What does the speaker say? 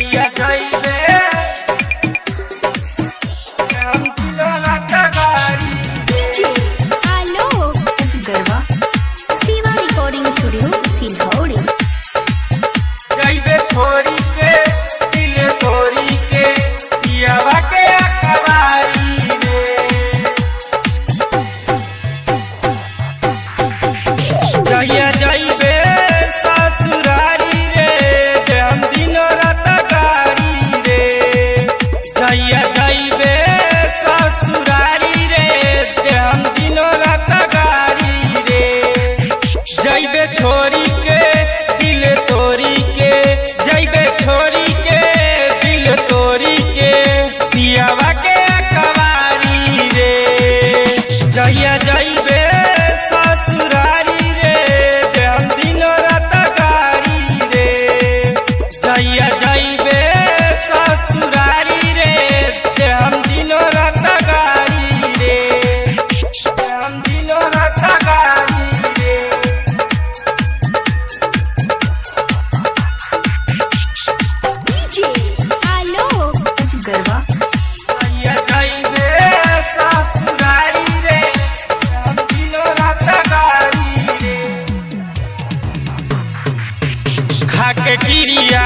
जइया जइबे हम दिनो रात गाड़ी डीजे आलोक गरबा शिवा रिकॉर्डिंग स्टूडियो सिलौड़ी। जइबे छोरी के दिल तोरी के पियावा के अखबारी रे जइया जइबे ससुरारी रे जे हम दिनो रात गाड़ी रे जइया जइबे ससुरारी रे जे हम दिनो रात गाड़ी रे जइबे छोरी के दिल तोरी के जइबे छोरी के दिल तोरी के पियावा के अखबारी रे जइया जइबे ससुरारी रे जे हम दिनो रात गाड़ी रे जइया जइबे ससुरारी रे जे हम दिनो रात गाड़ी रे जे हम दिनो रात गाड़ी रे डीजे आलोक गरबा जइया जइबे ससुरारी रे हम दिनो रात गाड़ी रे खाके किरिया